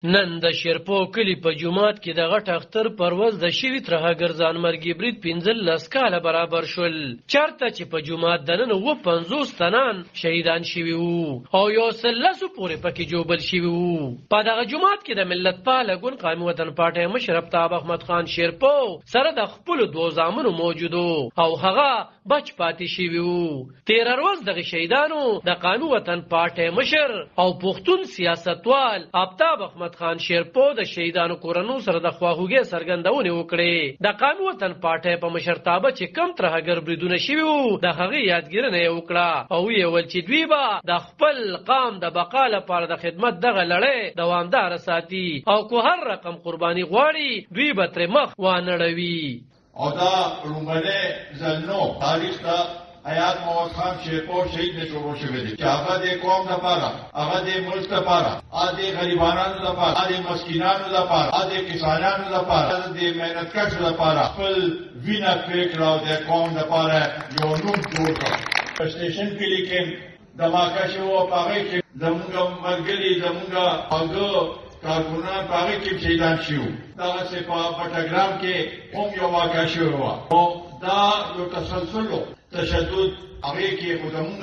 نن د شیرپو کلی په جومات کې د غټ اختر پرواز د شوي ترهګر ځانمرګي برید 15 کاله برابر شول. چرته چې په جومات دننه 50 تنان شهیدان شوي وو او 100 پورې پکې جوبل شوي وو. په دغه جومات کې د ملت پاله ګوند قومي وطن پارټۍ مشر آفتاب احمد خان شیرپو سره د خپل دوه زامنو موجودو او هغه بچ پاتې شوي وو. 13 ورځ دغه شهیدانو د قومي وطن پارټۍ مشر او پښتون سیاستوال آفتاب احمد خان شیرپو د شهیدانو کورنو سره د خواخوږۍ څرګندونې وکړې. د قومي وطن پارټۍ په مشرتابه چې کم ترهګر بریدونه شوي وو د هغې یادګیرنه یې وکړه او ویې ویل چې دوی به د خپل قام د بقا لپاره د خدمت دغه لړۍ دوامداره ساتي او که هر رقم قرباني غواړي دوی به ترې مخ وانړوي. او دا لومړنی ځل نو تاریخ ته حیات محمد خان شیرپو شهید نه شروع شوی دی چې هغه د قوم لپاره، هغه د ملک لپاره، هغه د غریبانو لپاره، هغه د مسکینانو لپاره، هغه د کسانانو لپاره، هغه د مهنتکشو لپاره خپل وینه توی کړه او د قوم لپاره یو نوم جوړ کړ. په سټیشن کې لیکم دماکه شو او په هغې کې زمونږ ملګري زمونږ هغه کارکونان په هغې کې شهیدان شوي وو. دغسې په بټګرام کې هم یو واقعه شوې وه. نو دا یو تسلسل و تشدد هغې کې خو زمونږ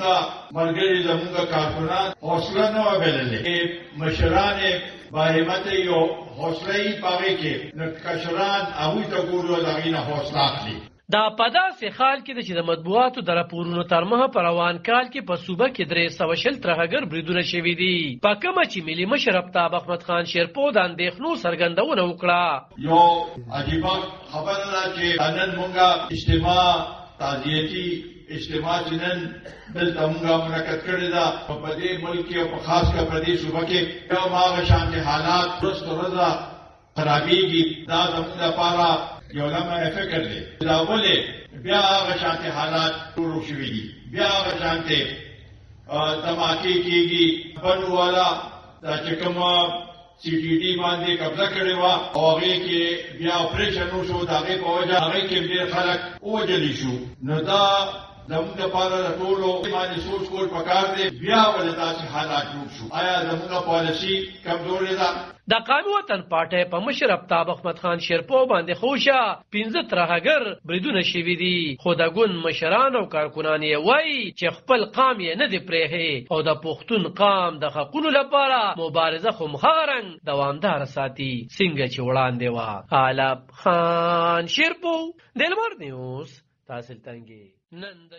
ملګري زمونږ کارکونان حوصله نه وه بللې. مشران یې باهمته یو حوصله یې په هغې کې نو کشران هغوی ته ګوري او د هغې نه حوصله اخلي. دا په داسې حال کې ده چې د مطبوعاتو د راپورونو تر مخه په روان کال کې په صوبه کې 360 ترهګر بریدونه شوي دي، په کومه چې ملي مشر آفتاب احمد خان شیرپو د اندېښنو څرګندونه وکړه. یو عجیبه خبره ده چې نن مونږه اجتماع تعزیتي اجتماع چې نن دلته مونږه منعقد کړې ده په دې ملک کې او په خاص کر په دې صوبه کې یو هغه شانتي حالات ورځ تر ورځه خرابېږي. دا زموږ لپاره یو لمحه فکر دی. دا ولې بیا هغه شانتي حالات شروع شوي دي، بیا هغه شانتي دماکې کېږي. بنو والا دا چې کومه سی ټي ډي باندې قبضه کړې وه او هغې کې بیا اپریشن وشو، د هغې په وجه هغې کې ډېر خلک ووژلي شو. نو دا زموږ لپاره د ټولو باندې سوچ کول پکار دی بیا ولې داسې حالات جوړ شو. آیا زموږ پالیسي کمزورې ده؟ د قومي وطن پارټۍ په مشر آفتاب احمد خان شیرپو باندې خوشه 15 ترهګر بریدونه شوي دي، خو د ګوند مشران او کارکنان یې وایي چې خپل قام یې نه دی پرېښی او د پښتون قام د حقونو لپاره مبارزه خو همغه رنګ دوامداره ساتي څنګه چې وړاندې وه. آفتاب خان شیرپو د لمر نیوز تحصیل تنګي نن د